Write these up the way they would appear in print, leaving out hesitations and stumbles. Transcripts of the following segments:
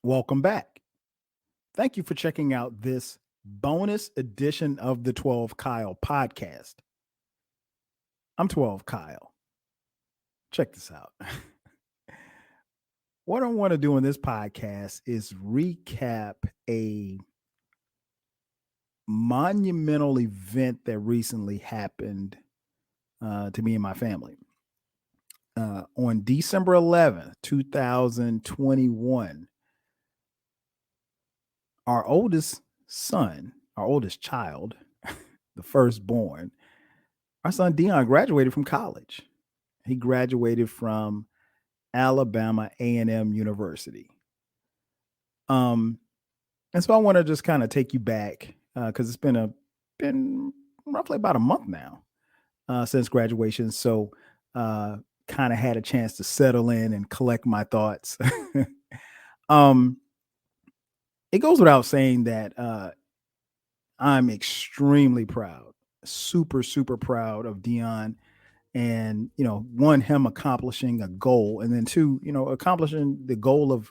Welcome back. Thank you for checking out this bonus edition of the 12 Kyle podcast. I'm 12 Kyle. Check this out. What I want to do in this podcast is recap a monumental event that recently happened to me and my family. On December 11th, 2021, our oldest son, our oldest child, the firstborn, our son Deion graduated from college. He graduated from Alabama A&M University. Um, and so I want to just kind of take you back because it's been roughly about a month now since graduation. So kind of had a chance to settle in and collect my thoughts. um, it goes without saying that I'm extremely proud, super proud of Dion and, one, him accomplishing a goal, and then two, accomplishing the goal of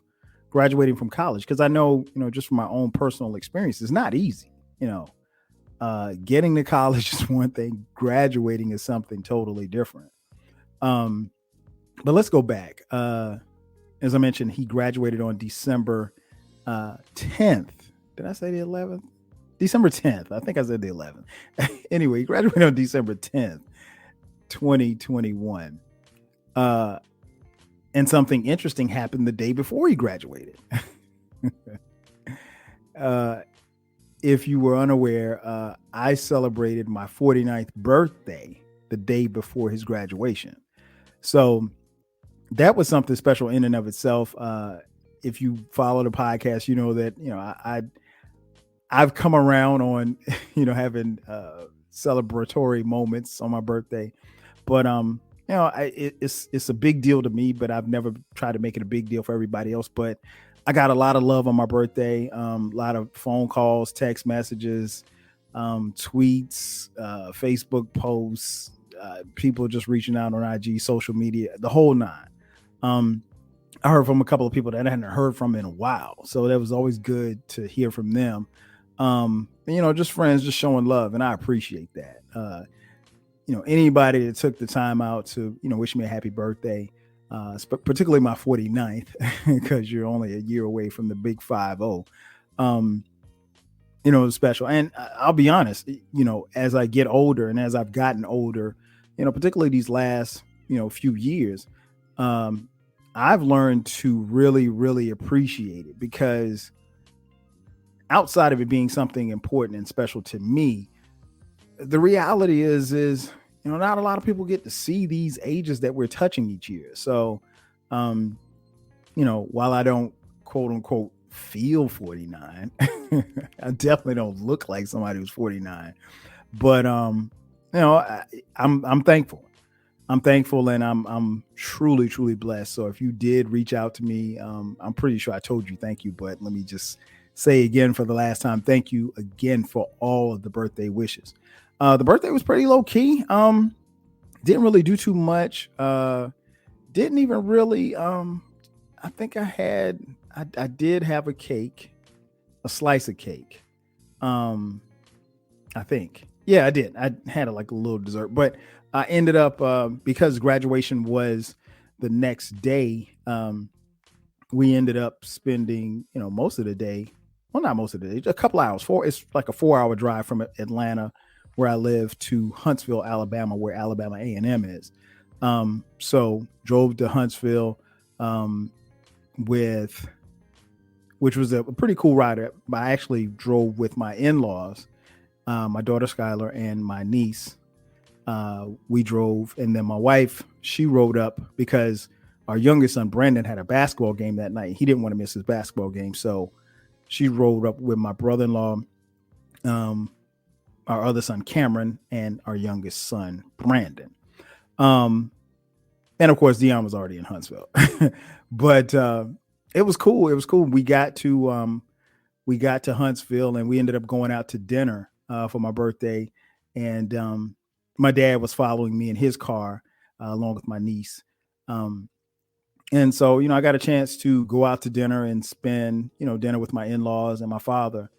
graduating from college. Cause I know, just from my own personal experience, it's not easy, getting to college is one thing, graduating is something totally different. Um, but let's go back. As I mentioned, he graduated on December 10th. Did I say the 11th? December 10th. I think I said the 11th. Anyway, he graduated on December 10th, 2021. And something interesting happened the day before he graduated. uh, if you were unaware, I celebrated my 49th birthday the day before his graduation. So that was something special in and of itself. If you follow the podcast, you know that, I've come around on, having celebratory moments on my birthday, but it's a big deal to me. But I've never tried to make it a big deal for everybody else. But I got a lot of love on my birthday. A lot of phone calls, text messages, tweets, Facebook posts, people just reaching out on IG, social media, the whole nine. I heard from a couple of people that I hadn't heard from in a while, so that was always good to hear from them. Just friends, just showing love, and I appreciate that. Anybody that took the time out to, wish me a happy birthday, particularly my 49th, because you're only a year away from the big 50. It's special. And I'll be honest, as I get older and as I've gotten older, particularly these last, few years, I've learned to really, really appreciate it because outside of it being something important and special to me, the reality is, not a lot of people get to see these ages that we're touching each year. So, while I don't quote unquote feel 49, I definitely don't look like somebody who's 49, but, I'm thankful. I'm thankful and I'm truly blessed. So if you did reach out to me, I'm pretty sure I told you thank you, but let me just say again for the last time, thank you again for all of the birthday wishes. The birthday was pretty low key. Didn't really do too much. Didn't even really. I think I did have a cake, a slice of cake. I think, yeah, I did. I had like a little dessert, but I ended up because graduation was the next day. We ended up spending, most of the day. Well, not most of the day, a couple hours. It's like a 4-hour drive from Atlanta, where I live, to Huntsville, Alabama, where Alabama A&M is. So drove to Huntsville which was a pretty cool ride. I actually drove with my in-laws, my daughter Skylar and my niece. We drove, and then my wife, she rode up because our youngest son Brandon had a basketball game that night. He didn't want to miss his basketball game, so she rode up with my brother-in-law, our other son Cameron, and our youngest son Brandon. And of course, Deion was already in Huntsville, but it was cool. It was cool. We got to Huntsville, and we ended up going out to dinner for my birthday, and my dad was following me in his car along with my niece. And so, I got a chance to go out to dinner and spend, dinner with my in-laws and my father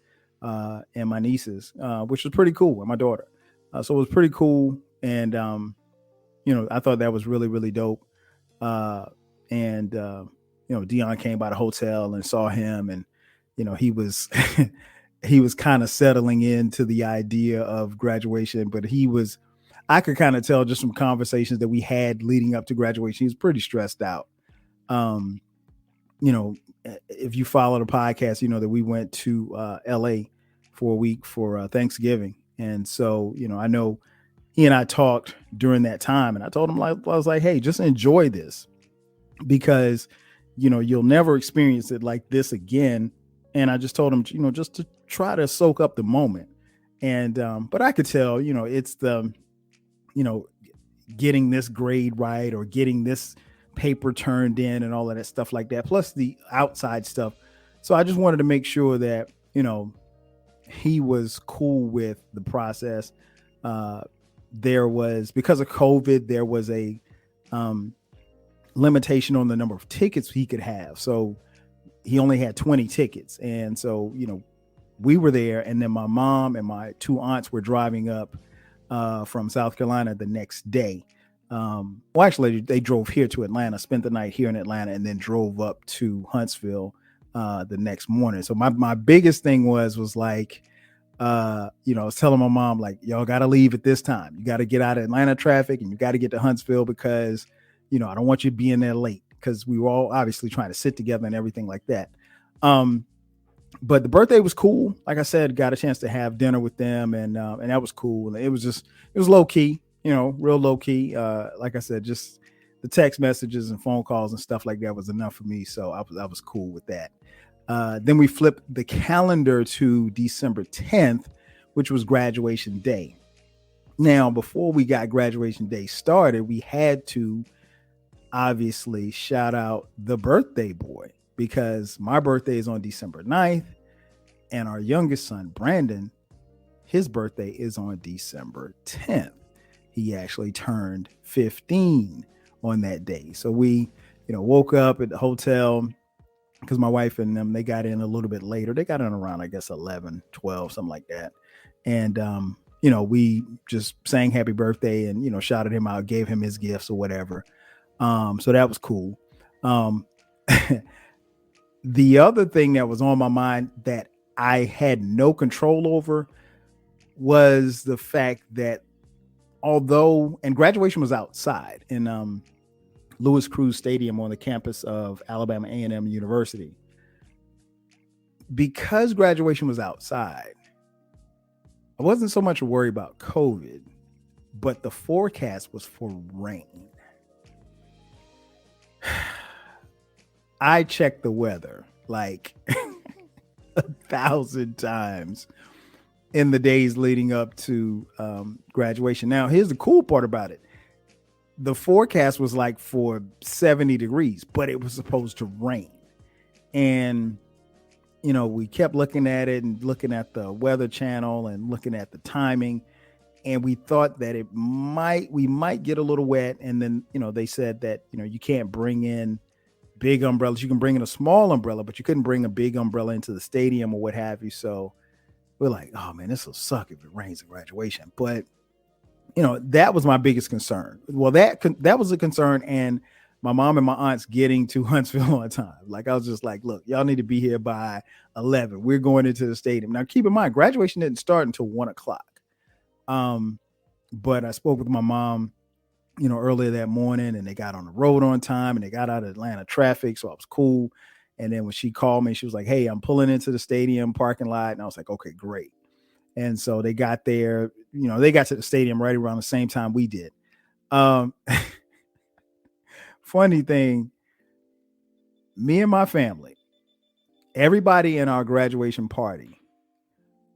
and my nieces, which was pretty cool, and my daughter. So it was pretty cool. And, I thought that was really, really dope. Uh, and, Deion came by the hotel and saw him, and, he was, he was kind of settling into the idea of graduation, but I could kind of tell just from conversations that we had leading up to graduation, he was pretty stressed out. Um, if you follow the podcast, you know that we went to LA for a week for Thanksgiving. And so, I know he and I talked during that time, and I told him, I was like, hey, just enjoy this, because, you'll never experience it like this again. And I just told him, just to try to soak up the moment. And, but I could tell, it's you know, getting this grade right, or getting this paper turned in, and all of that stuff like that, plus the outside stuff. So I just wanted to make sure that, he was cool with the process. There was, because of COVID, there was a limitation on the number of tickets he could have. So he only had 20 tickets. And so, we were there, and then my mom and my two aunts were driving up from South Carolina the next day. Well, actually, they drove here to Atlanta, spent the night here in Atlanta, and then drove up to Huntsville the next morning. So my biggest thing was like, I was telling my mom, like, y'all got to leave at this time. You got to get out of Atlanta traffic, and you got to get to Huntsville, because, I don't want you being there late, because we were all obviously trying to sit together and everything like that. But the birthday was cool. Like I said, got a chance to have dinner with them, and that was cool. It was low key, real low key. Like I said, just the text messages and phone calls and stuff like that was enough for me. So I was cool with that. Then we flipped the calendar to December 10th, which was graduation day. Now, before we got graduation day started, we had to obviously shout out the birthday boy, because my birthday is on December 9th, and our youngest son, Brandon, his birthday is on December 10th. He actually turned 15 on that day. So we, woke up at the hotel, because my wife and them, they got in a little bit later. They got in around, I guess, 11, 12, something like that. And, we just sang happy birthday and, shouted him out, gave him his gifts or whatever. So that was cool. The other thing that was on my mind that I had no control over was the fact that and graduation was outside in Lewis Cruz Stadium on the campus of Alabama A&M University. Because graduation was outside, I wasn't so much worried about COVID, but the forecast was for rain. I checked the weather like 1,000 times in the days leading up to graduation. Now, here's the cool part about it. The forecast was like for 70 degrees, but it was supposed to rain. And, we kept looking at it and looking at the Weather Channel and looking at the timing. And we thought that we might get a little wet. And then, they said that, you can't bring in big umbrellas. You can bring in a small umbrella, but you couldn't bring a big umbrella into the stadium or what have you. So we're like, oh man, this will suck if it rains at graduation. But that was my biggest concern. Well, that was a concern, and my mom and my aunts getting to Huntsville on time. Like, I was just like, look, y'all need to be here by 11. We're going into the stadium. Now, keep in mind, graduation didn't start until 1:00. But I spoke with my mom, earlier that morning, and they got on the road on time, and they got out of Atlanta traffic. So I was cool. And then when she called me, she was like, hey, I'm pulling into the stadium parking lot. And I was like, okay, great. And so they got there, they got to the stadium right around the same time we did. Funny thing, me and my family, everybody in our graduation party,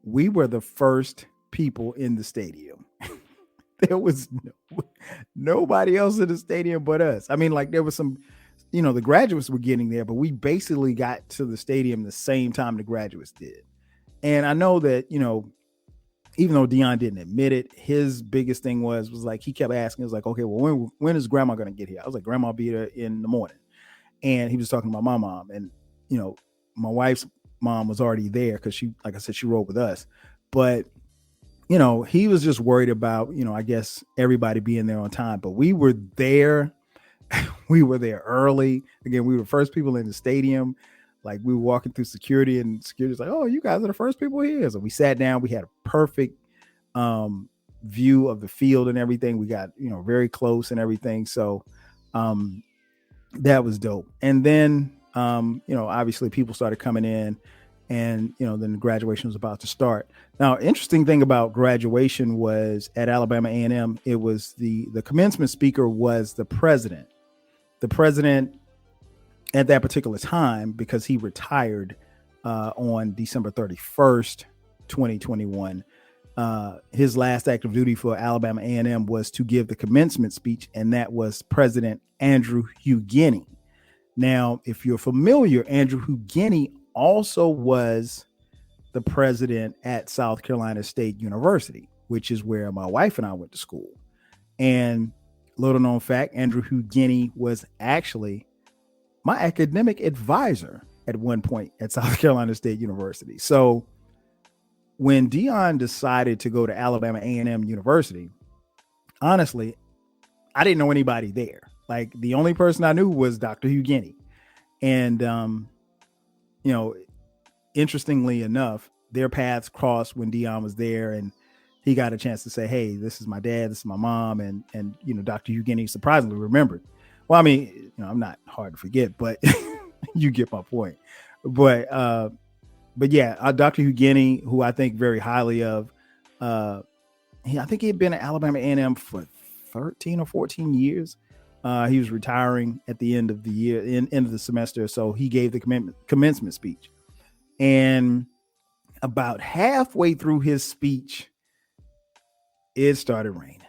we were the first people in the stadium. There was nobody else in the stadium but us. I mean, like, there was some, the graduates were getting there, but we basically got to the stadium the same time the graduates did. And I know that, even though Deion didn't admit it, his biggest thing was like, he kept asking, he was like, okay, well, when is grandma going to get here? I was like, grandma will be there in the morning. And he was talking about my mom, and my wife's mom was already there because she, like I said, she rode with us. But he was just worried about, I guess everybody being there on time. But we were there. We were there early. Again, we were the first people in the stadium. Like, we were walking through security, and security was like, "Oh, you guys are the first people here." So we sat down. We had a perfect view of the field and everything. We got, very close and everything. So that was dope. And then, obviously people started coming in, and, then the graduation was about to start. Now, interesting thing about graduation was at Alabama A&M, it was the commencement speaker was the president. The president at that particular time, because he retired on December 31st, 2021. His last act of duty for Alabama A&M was to give the commencement speech, and that was President Andrew Hugheny. Now, if you're familiar, Andrew Hugheny also was the president at South Carolina State University, which is where my wife and I went to school. And little known fact, Andrew Hugheny was actually my academic advisor at one point at South Carolina State University. So when Deion decided to go to Alabama A&M University, honestly, I didn't know anybody there. Like, the only person I knew was Dr. Hugheny. And, interestingly enough, their paths crossed when Deion was there, and he got a chance to say, "Hey, this is my dad, this is my mom." And Dr. Hugheny surprisingly remembered. Well, I mean, I'm not hard to forget, but you get my point. But yeah, Dr. Hugheny, who I think very highly of, I think he had been at Alabama A&M for 13 or 14 years. He was retiring at the end of the year, end of the semester. So he gave the commencement speech. And about halfway through his speech, it started raining.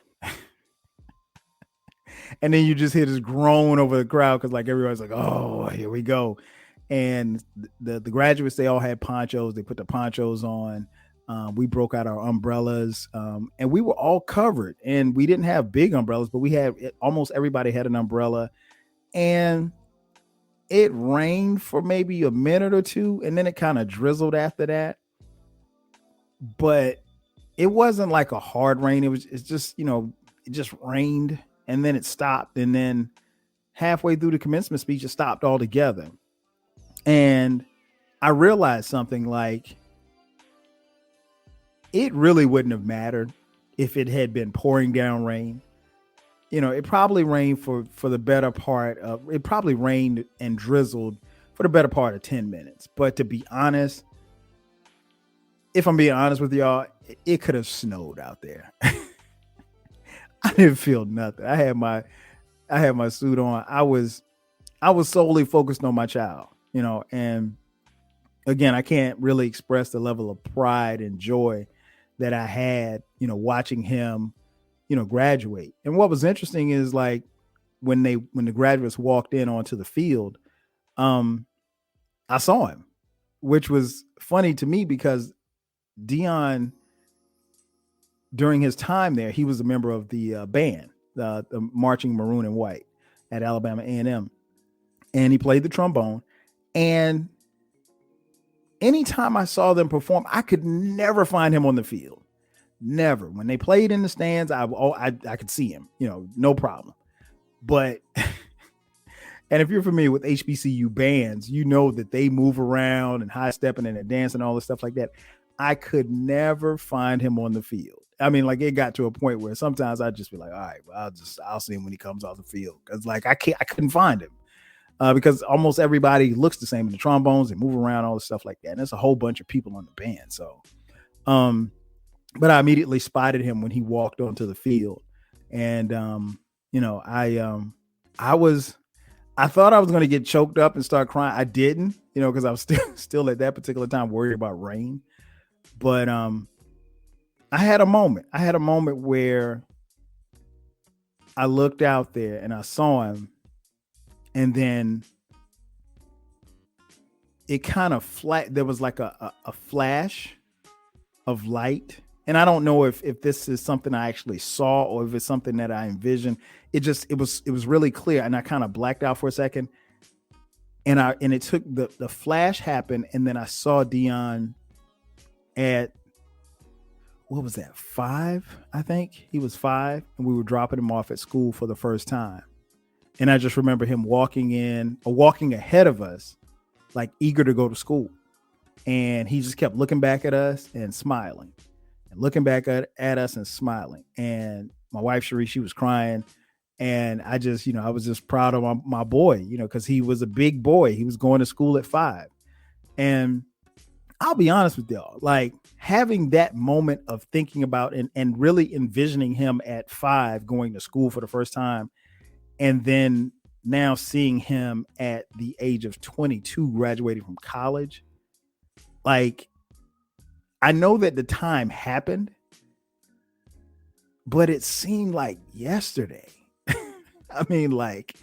And then you just hear this groan over the crowd, because like everybody's like, "Oh, here we go." And the graduates, they all had ponchos. They put the ponchos on. We broke out our umbrellas, and we were all covered. And we didn't have big umbrellas, but we had, almost everybody had an umbrella. And it rained for maybe a minute or two, and then it kind of drizzled after that. But it wasn't like a hard rain. It's just, it just rained, and then it stopped. And then halfway through the commencement speech, it stopped altogether. And I realized something, like, it really wouldn't have mattered if it had been pouring down rain. It probably rained for the better part of, it probably rained and drizzled for the better part of 10 minutes. But to be honest, if I'm being honest with y'all, it could have snowed out there. I didn't feel nothing. I had my suit on. I was solely focused on my child, and again, I can't really express the level of pride and joy that I had, watching him, graduate. And what was interesting is, like, when the graduates walked in onto the field, I saw him, which was funny to me, because Deion, during his time there, he was a member of the band, the Marching Maroon and White at Alabama A&M, and he played the trombone. And anytime I saw them perform, I could never find him on the field. Never. When they played in the stands, I could see him, no problem. But, and if you're familiar with HBCU bands, you know that they move around and high stepping and dancing and all this stuff like that. I could never find him on the field. I mean, like, it got to a point where sometimes I'd just be like, "All right, well, I'll see him when he comes off the field." Cause like, I couldn't find him. Because almost everybody looks the same in the trombones and move around, all the stuff like that. And there's a whole bunch of people on the band. So, but I immediately spotted him when he walked onto the field. And, I thought I was going to get choked up and start crying. I didn't, cause I was still at that particular time worried about rain. But, I had a moment where I looked out there and I saw him. And then it kind of there was like a flash of light. And I don't know if this is something I actually saw or if it's something that I envisioned. It was really clear. And I kind of blacked out for a second. and it took the flash happened, and then I saw Deion at, what was that, 5? I think he was 5, and we were dropping him off at school for the first time. And I just remember him walking ahead of us, like eager to go to school. And he just kept looking back at us and smiling, and looking back at us and smiling. And my wife, Cherie, she was crying. And I just, I was just proud of my boy, because he was a big boy. He was going to school at 5. And I'll be honest with y'all, like having that moment of thinking about and really envisioning him at 5 going to school for the first time, and then now seeing him at the age of 22 graduating from college. Like, I know that the time happened, but it seemed like yesterday. I mean, like,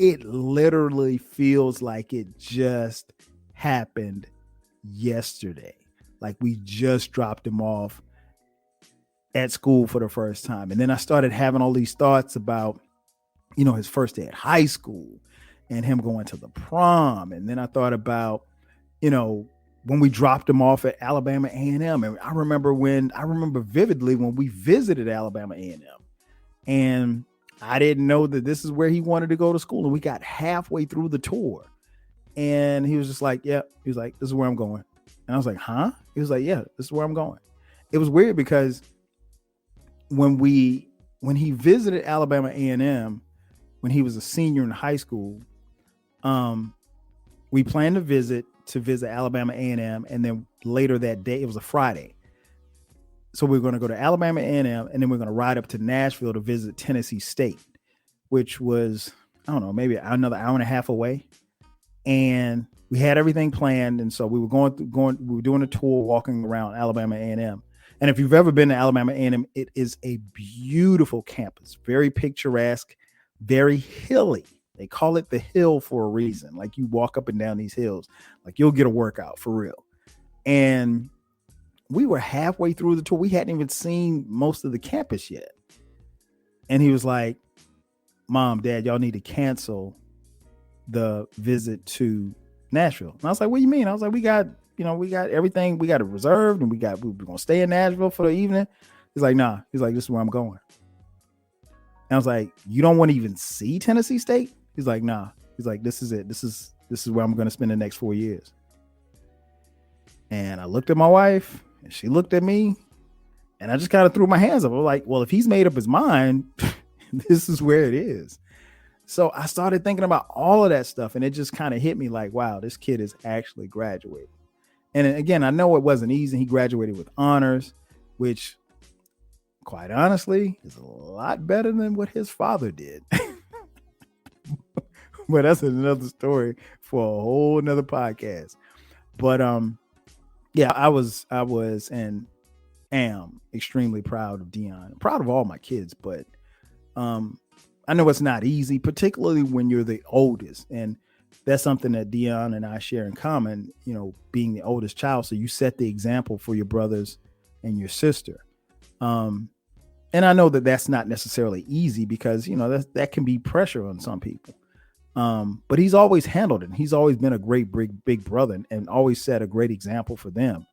it literally feels like it just happened yesterday. Like, we just dropped him off at school for the first time. And then I started having all these thoughts about, his first day at high school and him going to the prom. And then I thought about, when we dropped him off at Alabama A&M. And I remember vividly when we visited Alabama A&M, and I didn't know that this is where he wanted to go to school. And we got halfway through the tour, and he was just like, yeah, he was like, this is where I'm going. And I was like, huh? He was like, yeah, this is where I'm going. It was weird because when he visited Alabama A&M, when he was a senior in high school, we planned to visit Alabama A&M, and then later that day, it was a Friday. So we're going to go to Alabama A&M, and then we're going to ride up to Nashville to visit Tennessee State, which was, I don't know, maybe another hour and a half away. And we had everything planned, and so we were we were doing a tour, walking around Alabama A&M. And if you've ever been to Alabama A&M, it is a beautiful campus, very picturesque, very hilly. They call it the hill for a reason. Like, you walk up and down these hills, like you'll get a workout for real. And we were halfway through the tour. We hadn't even seen most of the campus yet. And he was like, Mom, Dad, y'all need to cancel the visit to Nashville. And I was like, what do you mean? I was like, we got everything. We got it reserved, and we're going to stay in Nashville for the evening. He's like, nah. He's like, this is where I'm going. And I was like, you don't want to even see Tennessee State? He's like, nah. He's like, this is it. This is where I'm going to spend the next 4 years. And I looked at my wife, and she looked at me, and I just kind of threw my hands up. I was like, well, if he's made up his mind, this is where it is. So I started thinking about all of that stuff, and it just kind of hit me like, wow, this kid is actually graduating. And again, I know it wasn't easy. He graduated with honors, which, quite honestly, is a lot better than what his father did. But that's another story for a whole nother podcast. But yeah, I was and am extremely proud of Deion. I'm proud of all my kids, but I know it's not easy, particularly when you're the oldest. And that's something that Deion and I share in common, being the oldest child. So you set the example for your brothers and your sister. And I know that that's not necessarily easy because, that can be pressure on some people. But he's always handled it. He's always been a great big brother and always set a great example for them.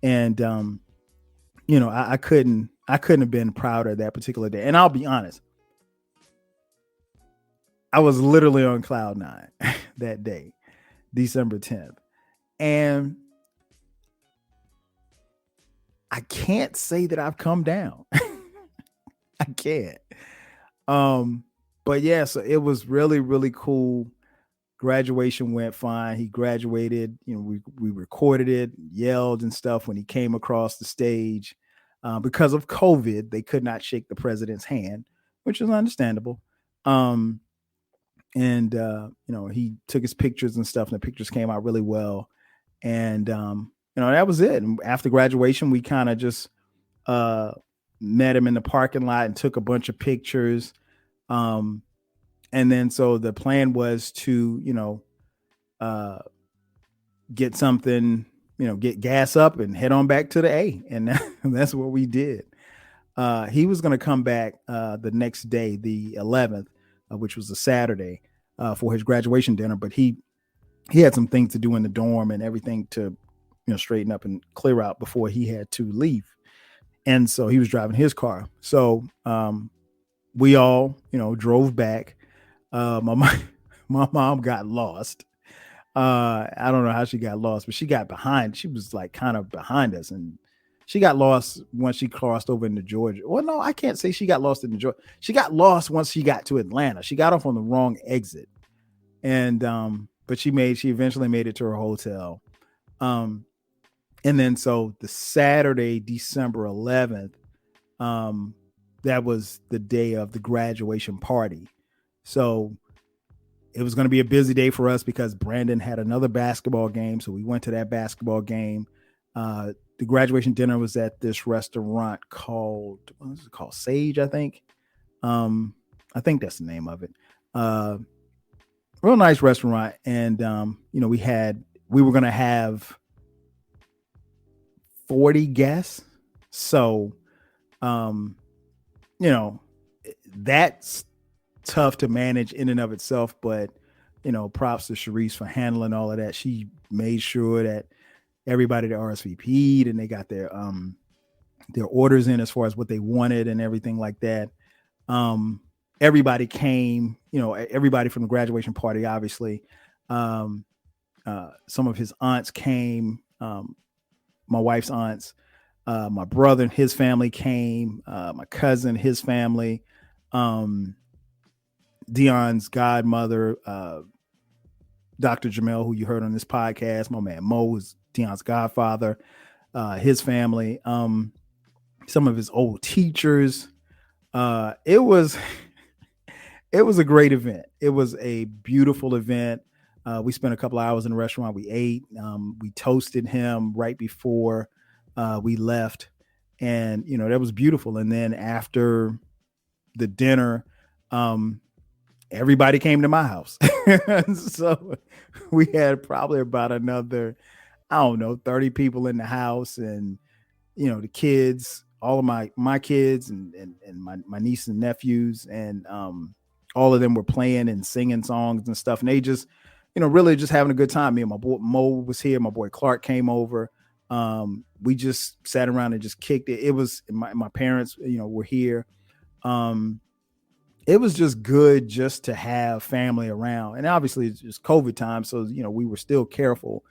And, I couldn't have been prouder of that particular day. And I'll be honest, I was literally on cloud 9 that day, December 10th. And I can't say that I've come down. I can't. But yeah, so it was really, really cool. Graduation went fine. He graduated, we recorded it, yelled and stuff when he came across the stage. Because of COVID, they could not shake the president's hand, which is understandable. And he took his pictures and stuff, and the pictures came out really well. And, that was it. And after graduation, we kind of just met him in the parking lot and took a bunch of pictures. And then so the plan was to, get something, get gas up and head on back to the A. And that's what we did. He was going to come back the next day, the 11th, which was a Saturday, for his graduation dinner. But he he had some things to do in the dorm and everything to, straighten up and clear out before he had to leave. And so he was driving his car. So we all, drove back. My mom, my mom got lost. I don't know how she got lost, but she got behind. She was like kind of behind us, and she got lost once she crossed over into Georgia. Well, no, I can't say she got lost in Georgia. She got lost once she got to Atlanta. She got off on the wrong exit, and but she eventually made it to her hotel. Um, and then so the Saturday, December 11th, that was the day of the graduation party. So it was going to be a busy day for us because Brandon had another basketball game. So we went to that basketball game. The graduation dinner was at this restaurant called, what was it called? Sage, I think. I think that's the name of it. Real nice restaurant. And, we were going to have 40 guests. So, that's tough to manage in and of itself, but props to Sharice for handling all of that. She made sure that everybody that RSVP'd and they got their orders in as far as what they wanted and everything like that. Everybody came, everybody from the graduation party, obviously. Some of his aunts came, my wife's aunts, my brother and his family came, my cousin, his family, Deion's godmother, Dr. Jamel, who you heard on this podcast, my man Mo was Deion's godfather, his family, some of his old teachers. It was a great event. It was a beautiful event. We spent a couple of hours in the restaurant. We ate. We toasted him right before we left, and that was beautiful. And then after the dinner, everybody came to my house. So we had probably about another, 30 people in the house, and the kids, all of my kids and my niece and nephews, and all of them were playing and singing songs and stuff, and they just really just having a good time. Me and my boy Mo was here, my boy Clark came over. We just sat around and just kicked it. It was my parents were here. It was just good just to have family around, and obviously it's just COVID time, so we were still careful.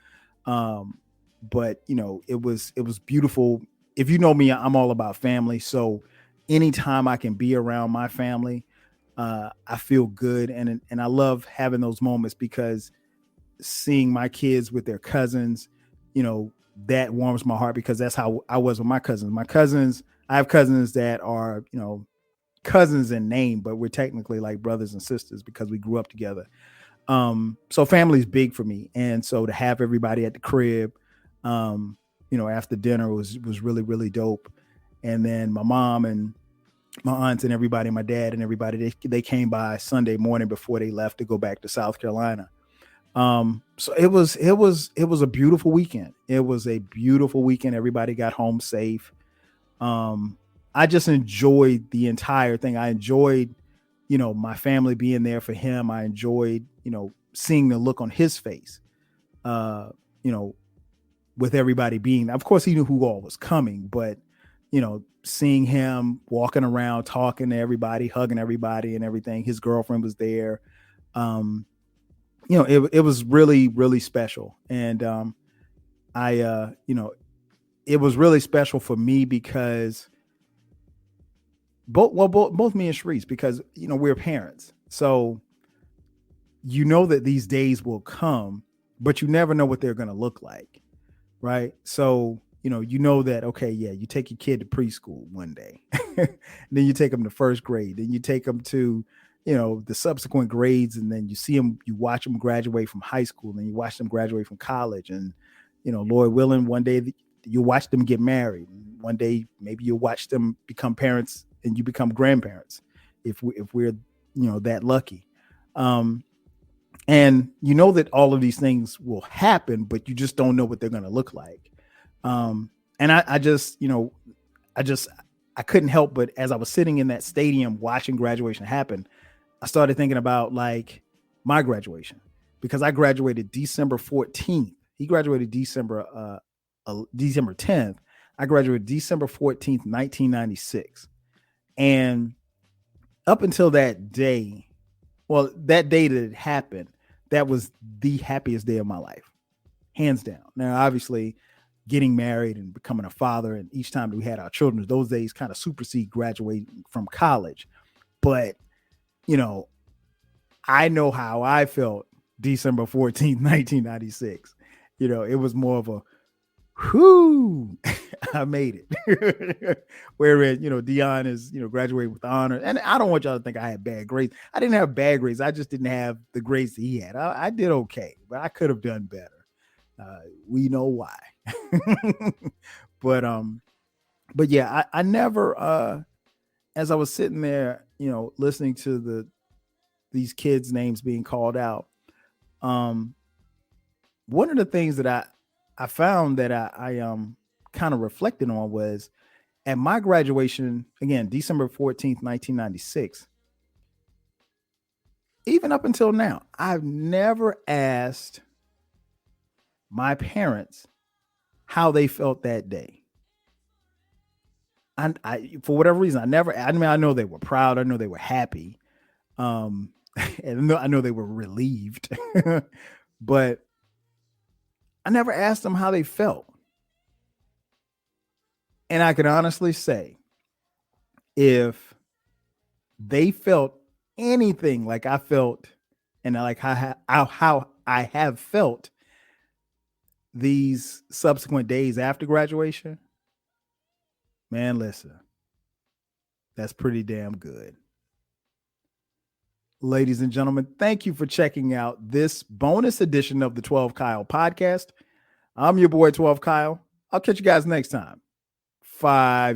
But it was beautiful. If you know me, I'm all about family, so anytime I can be around my family, I feel good, and I love having those moments because seeing my kids with their cousins, that warms my heart, because that's how I was with my cousins. I have cousins that are cousins in name, but we're technically like brothers and sisters because we grew up together. So family's big for me, and so to have everybody at the crib, after dinner was really, really dope. And then my mom and my aunts and everybody, my dad and everybody, they came by Sunday morning before they left to go back to South Carolina. So it was a beautiful weekend. It was a beautiful weekend. Everybody got home safe. I just enjoyed the entire thing. I enjoyed, my family being there for him. I enjoyed, seeing the look on his face, with everybody being, of course he knew who all was coming, but, seeing him walking around, talking to everybody, hugging everybody and everything. His girlfriend was there. It was really, really special. And, it was really special for me because both me and Sharice, because, we're parents. So, that these days will come, but you never know what they're going to look like. Right. So, that, okay, yeah, you take your kid to preschool one day, then you take them to first grade, then you take them to, the subsequent grades, and then you watch them graduate from high school, and you watch them graduate from college, and, Lord willing, one day you watch them get married. One day, maybe you'll watch them become parents and you become grandparents if we're, that lucky. And that all of these things will happen, but you just don't know what they're going to look like. And I couldn't help but, as I was sitting in that stadium watching graduation happen, I started thinking about like my graduation. because I graduated December 14th. He graduated December 10th. I graduated December 14th, 1996. And up until that day, well, that day that it happened, that was the happiest day of my life, hands down. Now, obviously, getting married and becoming a father, and each time that we had our children, those days kind of supersede graduating from college. But, you know, I know how I felt December 14th, 1996. You know, it was more of a, whoo, I made it. Whereas, Deion is, graduated with honor. And I don't want y'all to think I had bad grades. I didn't have bad grades. I just didn't have the grades that he had. I did okay, but I could have done better. We know why. but yeah, I never, as I was sitting there, listening to these kids' names being called out. One of the things that I found that I kind of reflected on was at my graduation, again, December 14th, 1996, even up until now, I've never asked my parents how they felt that day. I for whatever reason, I know they were proud. I know they were happy. And I know they were relieved, but I never asked them how they felt. And I can honestly say, if they felt anything like I felt, and like how I have felt these subsequent days after graduation, man, listen, that's pretty damn good. Ladies and gentlemen, thank you for checking out this bonus edition of the 12 Kyle podcast. I'm your boy, 12 Kyle. I'll catch you guys next time. 5